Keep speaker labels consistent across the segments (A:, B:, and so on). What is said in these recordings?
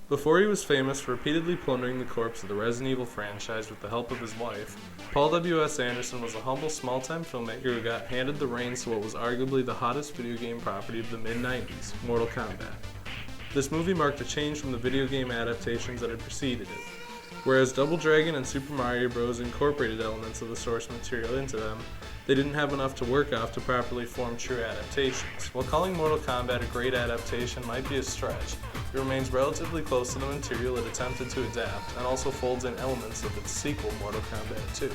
A: Before he was famous for repeatedly plundering the corpse of the Resident Evil franchise with the help of his wife, Paul W.S. Anderson was a humble small-time filmmaker who got handed the reins to what was arguably the hottest video game property of the mid-90s, Mortal Kombat. This movie marked a change from the video game adaptations that had preceded it. Whereas Double Dragon and Super Mario Bros. Incorporated elements of the source material into them, they didn't have enough to work off to properly form true adaptations. While calling Mortal Kombat a great adaptation might be a stretch, it remains relatively close to the material it attempted to adapt, and also folds in elements of its sequel, Mortal Kombat 2.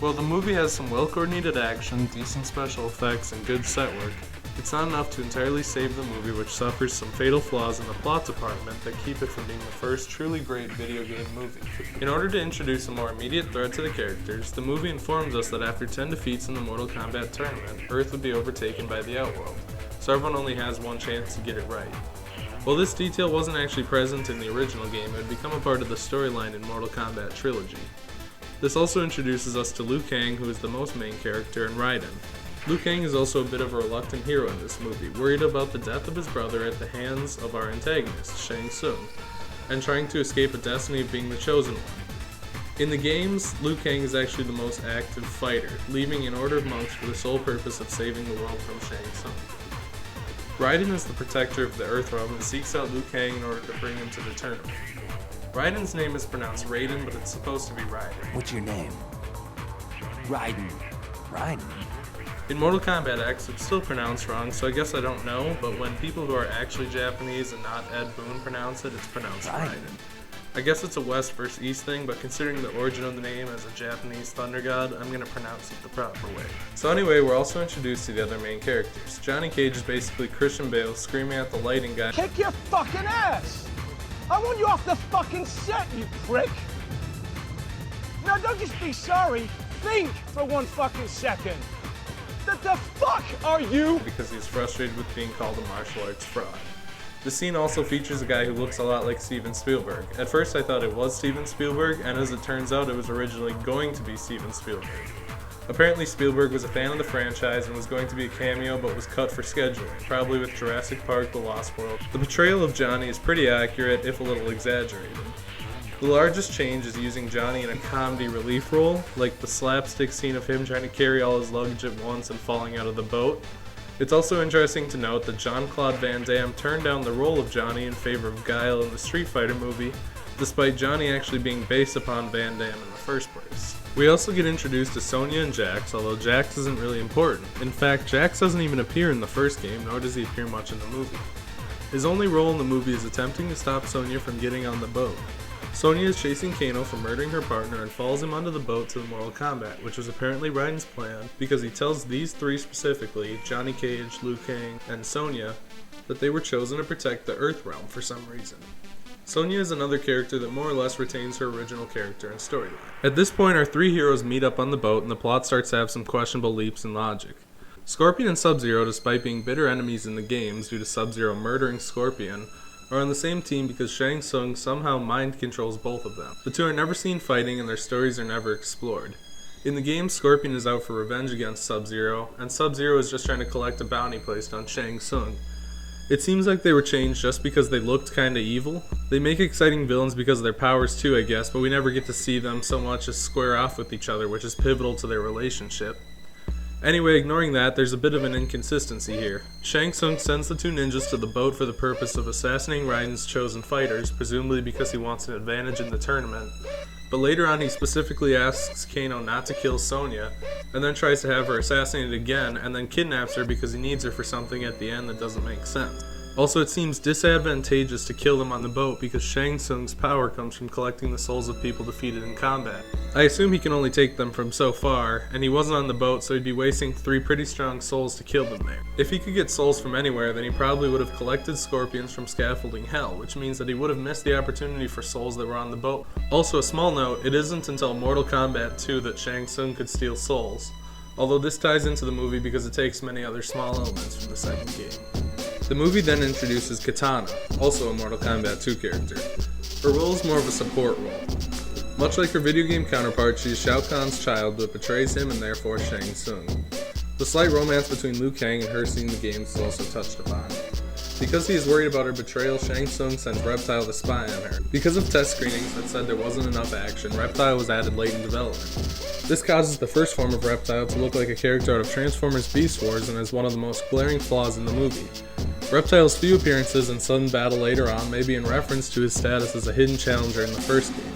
A: While the movie has some well-coordinated action, decent special effects, and good set work, it's not enough to entirely save the movie, which suffers some fatal flaws in the plot department that keep it from being the first truly great video game movie. In order to introduce a more immediate threat to the characters, the movie informs us that after 10 defeats in the Mortal Kombat tournament, Earth would be overtaken by the Outworld, so everyone only has one chance to get it right. While this detail wasn't actually present in the original game, it had become a part of the storyline in Mortal Kombat Trilogy. This also introduces us to Liu Kang, who is the most main character, and Raiden. Liu Kang is also a bit of a reluctant hero in this movie, worried about the death of his brother at the hands of our antagonist, Shang Tsung, and trying to escape a destiny of being the chosen one. In the games, Liu Kang is actually the most active fighter, leaving an order of monks for the sole purpose of saving the world from Shang Tsung. Raiden is the protector of the Earthrealm and seeks out Liu Kang in order to bring him to the tournament. Raiden's name is pronounced Raiden, but it's supposed to be Raiden.
B: What's your name? Raiden. Raiden?
A: In Mortal Kombat X, it's still pronounced wrong, so I guess I don't know, but when people who are actually Japanese and not Ed Boon pronounce it, it's pronounced Raiden. I guess it's a West versus East thing, but considering the origin of the name as a Japanese thunder god, I'm gonna pronounce it the proper way. So anyway, we're also introduced to the other main characters. Johnny Cage is basically Christian Bale screaming at the lighting guy,
C: "Kick your fucking ass! I want you off the fucking set, you prick!" Now don't just be sorry, think for 1 fucking second. The fuck are you?
A: because he's frustrated with being called a martial arts fraud. The scene also features a guy who looks a lot like Steven Spielberg. At first I thought it was Steven Spielberg, and as it turns out it was originally going to be Steven Spielberg. Apparently Spielberg was a fan of the franchise and was going to be a cameo but was cut for scheduling, probably with Jurassic Park: The Lost World. The portrayal of Johnny is pretty accurate, if a little exaggerated. The largest change is using Johnny in a comedy relief role, like the slapstick scene of him trying to carry all his luggage at once and falling out of the boat. It's also interesting to note that Jean-Claude Van Damme turned down the role of Johnny in favor of Guile in the Street Fighter movie, despite Johnny actually being based upon Van Damme in the first place. We also get introduced to Sonya and Jax, although Jax isn't really important. In fact, Jax doesn't even appear in the first game, nor does he appear much in the movie. His only role in the movie is attempting to stop Sonya from getting on the boat. Sonya is chasing Kano for murdering her partner and follows him onto the boat to the Mortal Kombat, which was apparently Raiden's plan because he tells these three specifically, Johnny Cage, Liu Kang, and Sonya, that they were chosen to protect the Earthrealm for some reason. Sonya is another character that more or less retains her original character and storyline. At this point, our three heroes meet up on the boat and the plot starts to have some questionable leaps in logic. Scorpion and Sub-Zero, despite being bitter enemies in the games due to Sub-Zero murdering Scorpion, are on the same team because Shang Tsung somehow mind controls both of them. The two are never seen fighting and their stories are never explored. In the game, Scorpion is out for revenge against Sub-Zero, and Sub-Zero is just trying to collect a bounty placed on Shang Tsung. It seems like they were changed just because they looked kinda evil. They make exciting villains because of their powers too, I guess, but we never get to see them so much as square off with each other, which is pivotal to their relationship. Anyway, ignoring that, there's a bit of an inconsistency here. Shang Tsung sends the two ninjas to the boat for the purpose of assassinating Raiden's chosen fighters, presumably because he wants an advantage in the tournament. But later on he specifically asks Kano not to kill Sonya, and then tries to have her assassinated again, and then kidnaps her because he needs her for something at the end that doesn't make sense. Also, it seems disadvantageous to kill them on the boat because Shang Tsung's power comes from collecting the souls of people defeated in combat. I assume he can only take them from so far, and he wasn't on the boat, so he'd be wasting 3 pretty strong souls to kill them there. If he could get souls from anywhere, then he probably would have collected scorpions from Scaffolding Hell, which means that he would have missed the opportunity for souls that were on the boat. Also, a small note, it isn't until Mortal Kombat 2 that Shang Tsung could steal souls, although this ties into the movie because it takes many other small elements from the second game. The movie then introduces Kitana, also a Mortal Kombat 2 character. Her role is more of a support role. Much like her video game counterpart, she is Shao Kahn's child but betrays him and therefore Shang Tsung. The slight romance between Liu Kang and her seen in the games is also touched upon. Because he is worried about her betrayal, Shang Tsung sends Reptile to spy on her. Because of test screenings that said there wasn't enough action, Reptile was added late in development. This causes the first form of Reptile to look like a character out of Transformers Beast Wars and is one of the most glaring flaws in the movie. Reptile's few appearances and sudden battle later on may be in reference to his status as a hidden challenger in the first game.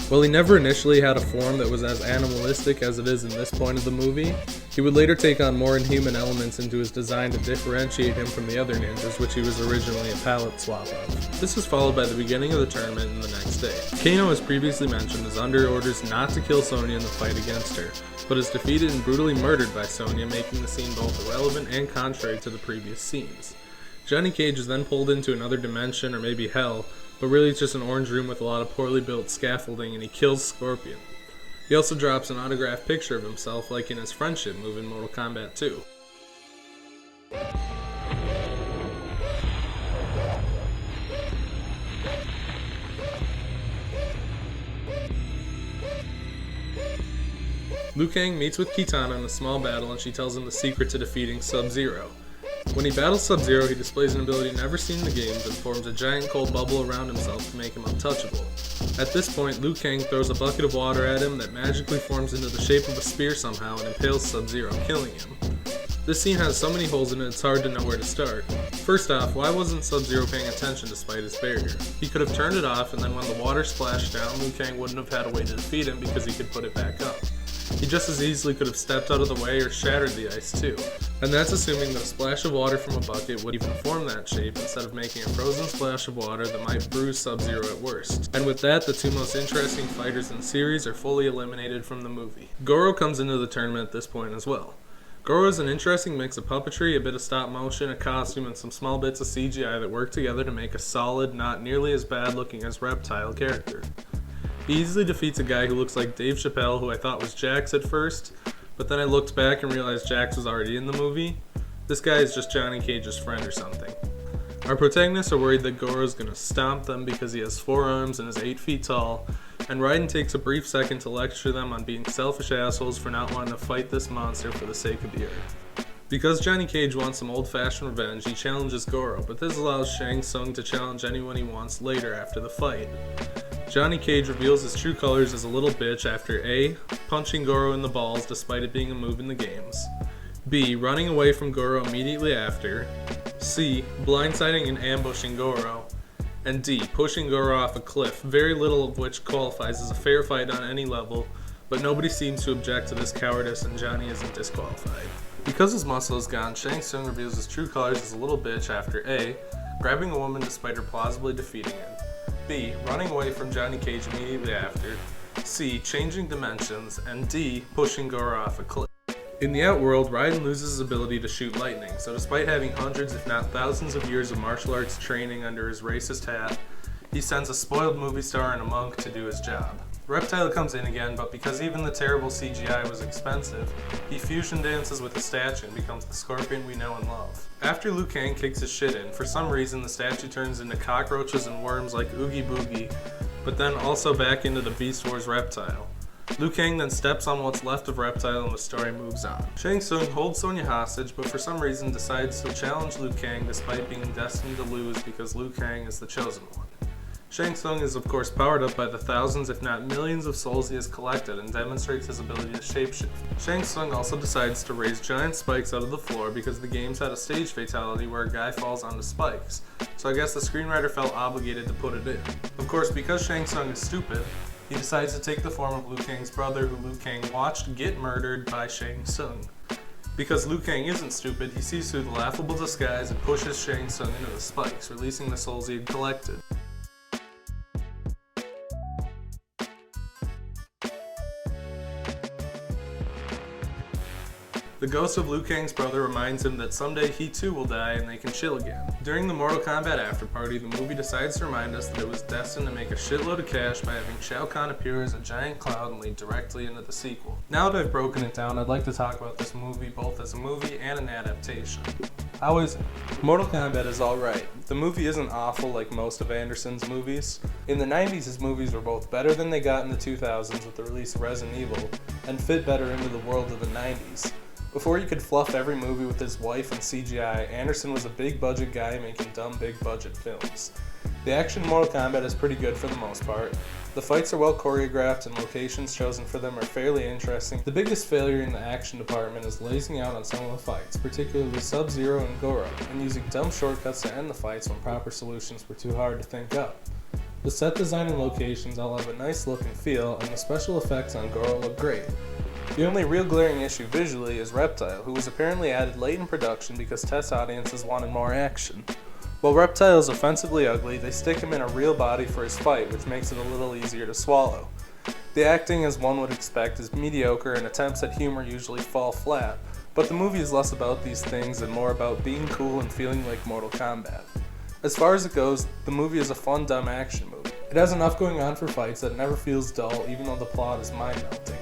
A: While he never initially had a form that was as animalistic as it is in this point of the movie, he would later take on more inhuman elements into his design to differentiate him from the other ninjas, which he was originally a palette swap of. This is followed by the beginning of the tournament and the next day. Kano, as previously mentioned, is under orders not to kill Sonya in the fight against her, but is defeated and brutally murdered by Sonya, making the scene both irrelevant and contrary to the previous scenes. Johnny Cage is then pulled into another dimension, or maybe hell, but really it's just an orange room with a lot of poorly built scaffolding, and he kills Scorpion. He also drops an autographed picture of himself like in his friendship move in Mortal Kombat 2. Liu Kang meets with Kitana in a small battle and she tells him the secret to defeating Sub-Zero. When he battles Sub-Zero, he displays an ability never seen in the games and forms a giant cold bubble around himself to make him untouchable. At this point, Liu Kang throws a bucket of water at him that magically forms into the shape of a spear somehow and impales Sub-Zero, killing him. This scene has so many holes in it it's hard to know where to start. First off, why wasn't Sub-Zero paying attention despite his barrier? He could have turned it off, and then when the water splashed down, Liu Kang wouldn't have had a way to defeat him because he could put it back up. He just as easily could have stepped out of the way or shattered the ice too. And that's assuming that a splash of water from a bucket would even form that shape instead of making a frozen splash of water that might bruise Sub-Zero at worst. And with that, the two most interesting fighters in the series are fully eliminated from the movie. Goro comes into the tournament at this point as well. Goro is an interesting mix of puppetry, a bit of stop motion, a costume, and some small bits of CGI that work together to make a solid, not nearly as bad looking as Reptile character. He easily defeats a guy who looks like Dave Chappelle, who I thought was Jax at first, but then I looked back and realized Jax was already in the movie. This guy is just Johnny Cage's friend or something. Our protagonists are worried that Goro is going to stomp them because he has 4 arms and is 8 feet tall, and Raiden takes a brief second to lecture them on being selfish assholes for not wanting to fight this monster for the sake of the earth. Because Johnny Cage wants some old-fashioned revenge, he challenges Goro, but this allows Shang Tsung to challenge anyone he wants later after the fight. Johnny Cage reveals his true colors as a little bitch after A. punching Goro in the balls despite it being a move in the games, B. running away from Goro immediately after, C. blindsiding and ambushing Goro, and D. pushing Goro off a cliff, very little of which qualifies as a fair fight on any level, but nobody seems to object to this cowardice and Johnny isn't disqualified. Because his muscle is gone, Shang Tsung reveals his true colors as a little bitch after A. grabbing a woman despite her plausibly defeating him, B. running away from Johnny Cage immediately after, C. changing dimensions, and D. pushing Goro off a cliff. In the Outworld, Raiden loses his ability to shoot lightning, so despite having hundreds if not thousands of years of martial arts training under his racist hat, he sends a spoiled movie star and a monk to do his job. Reptile comes in again, but because even the terrible CGI was expensive, he fusion dances with the statue and becomes the Scorpion we know and love. After Liu Kang kicks his shit in, for some reason the statue turns into cockroaches and worms like Oogie Boogie, but then also back into the Beast Wars Reptile. Liu Kang then steps on what's left of Reptile and the story moves on. Shang Tsung holds Sonya hostage, but for some reason decides to challenge Liu Kang despite being destined to lose because Liu Kang is the chosen one. Shang Tsung is of course powered up by the thousands if not millions of souls he has collected and demonstrates his ability to shapeshift. Shang Tsung also decides to raise giant spikes out of the floor because the games had a stage fatality where a guy falls onto spikes, so I guess the screenwriter felt obligated to put it in. Of course, because Shang Tsung is stupid, he decides to take the form of Liu Kang's brother who Liu Kang watched get murdered by Shang Tsung. Because Liu Kang isn't stupid, he sees through the laughable disguise and pushes Shang Tsung into the spikes, releasing the souls he had collected. The ghost of Liu Kang's brother reminds him that someday he too will die and they can chill again. During the Mortal Kombat after party, the movie decides to remind us that it was destined to make a shitload of cash by having Shao Kahn appear as a giant cloud and lead directly into the sequel. Now that I've broken it down, I'd like to talk about this movie both as a movie and an adaptation. How is it? Mortal Kombat is alright. The movie isn't awful like most of Anderson's movies. In the 90s, his movies were both better than they got in the 2000s with the release of Resident Evil, and fit better into the world of the 90s. Before he could fluff every movie with his wife and CGI, Anderson was a big budget guy making dumb big budget films. The action in Mortal Kombat is pretty good for the most part. The fights are well choreographed and locations chosen for them are fairly interesting. The biggest failure in the action department is lazing out on some of the fights, particularly Sub-Zero and Goro, and using dumb shortcuts to end the fights when proper solutions were too hard to think up. The set design and locations all have a nice look and feel, and the special effects on Goro look great. The only real glaring issue visually is Reptile, who was apparently added late in production because test audiences wanted more action. While Reptile is offensively ugly, they stick him in a real body for his fight, which makes it a little easier to swallow. The acting, as one would expect, is mediocre and attempts at humor usually fall flat, but the movie is less about these things and more about being cool and feeling like Mortal Kombat. As far as it goes, the movie is a fun, dumb action movie. It has enough going on for fights that it never feels dull, even though the plot is mind-melting.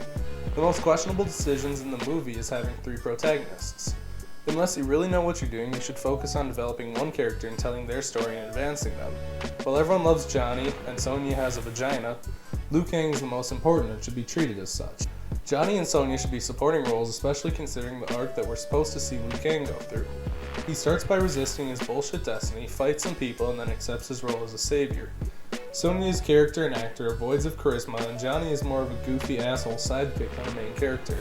A: The most questionable decisions in the movie is having 3 protagonists. Unless you really know what you're doing, you should focus on developing one character and telling their story and advancing them. While everyone loves Johnny, and Sonya has a vagina, Liu Kang is the most important and should be treated as such. Johnny and Sonya should be supporting roles, especially considering the arc that we're supposed to see Liu Kang go through. He starts by resisting his bullshit destiny, fights some people, and then accepts his role as a savior. Sonya's character and actor are voids of charisma, and Johnny is more of a goofy asshole sidekick than a main character.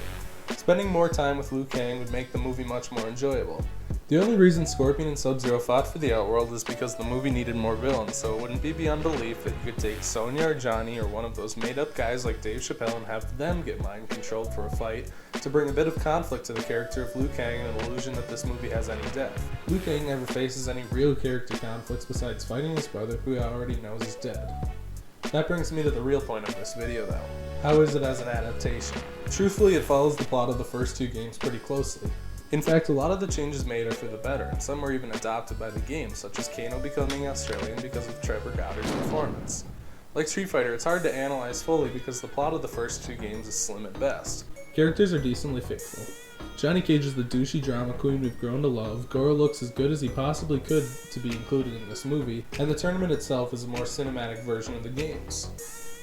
A: Spending more time with Liu Kang would make the movie much more enjoyable. The only reason Scorpion and Sub-Zero fought for the Outworld is because the movie needed more villains, so it wouldn't be beyond belief that you could take Sonya or Johnny or one of those made-up guys like Dave Chappelle and have them get mind-controlled for a fight to bring a bit of conflict to the character of Liu Kang and an illusion that this movie has any depth. Liu Kang never faces any real character conflicts besides fighting his brother, who he already knows is dead. That brings me to the real point of this video though. How is it as an adaptation? Truthfully, it follows the plot of the first 2 games pretty closely. In fact, a lot of the changes made are for the better, and some were even adopted by the game, such as Kano becoming Australian because of Trevor Goddard's performance. Like Street Fighter, it's hard to analyze fully because the plot of the first 2 games is slim at best. Characters are decently faithful. Johnny Cage is the douchey drama queen we've grown to love, Goro looks as good as he possibly could to be included in this movie, and the tournament itself is a more cinematic version of the games.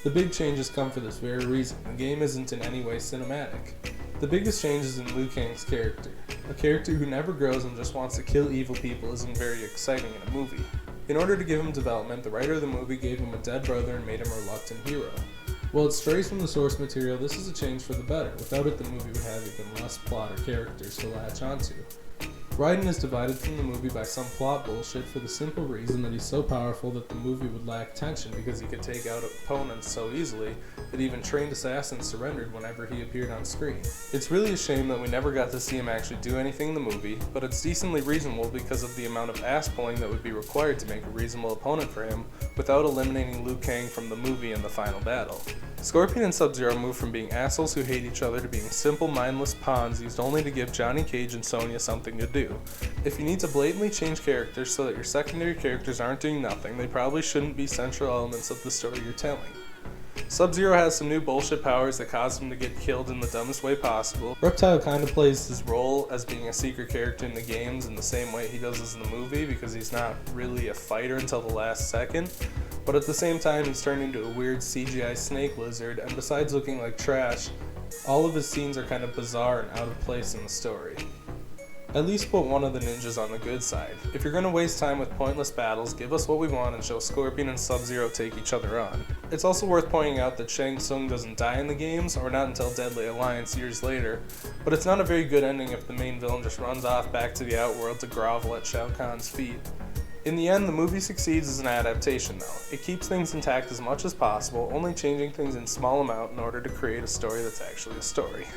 A: The big changes come for this very reason. The game isn't in any way cinematic. The biggest change is in Liu Kang's character. A character who never grows and just wants to kill evil people isn't very exciting in a movie. In order to give him development, the writer of the movie gave him a dead brother and made him a reluctant hero. While it strays from the source material, this is a change for the better. Without it, the movie would have even less plot or characters to latch onto. Raiden is divided from the movie by some plot bullshit for the simple reason that he's so powerful that the movie would lack tension because he could take out opponents so easily that even trained assassins surrendered whenever he appeared on screen. It's really a shame that we never got to see him actually do anything in the movie, but it's decently reasonable because of the amount of ass pulling that would be required to make a reasonable opponent for him without eliminating Liu Kang from the movie in the final battle. Scorpion and Sub-Zero move from being assholes who hate each other to being simple, mindless pawns used only to give Johnny Cage and Sonya something to do. If you need to blatantly change characters so that your secondary characters aren't doing nothing, they probably shouldn't be central elements of the story you're telling. Sub-Zero has some new bullshit powers that cause him to get killed in the dumbest way possible. Reptile kinda plays his role as being a secret character in the games in the same way he does in the movie because he's not really a fighter until the last second. But at the same time, he's turned into a weird CGI snake lizard, and besides looking like trash, all of his scenes are kind of bizarre and out of place in the story. At least put one of the ninjas on the good side. If you're gonna waste time with pointless battles, give us what we want and show Scorpion and Sub-Zero take each other on. It's also worth pointing out that Shang Tsung doesn't die in the games, or not until Deadly Alliance years later, but it's not a very good ending if the main villain just runs off back to the Outworld to grovel at Shao Kahn's feet. In the end, the movie succeeds as an adaptation though. It keeps things intact as much as possible, only changing things in small amount in order to create a story that's actually a story.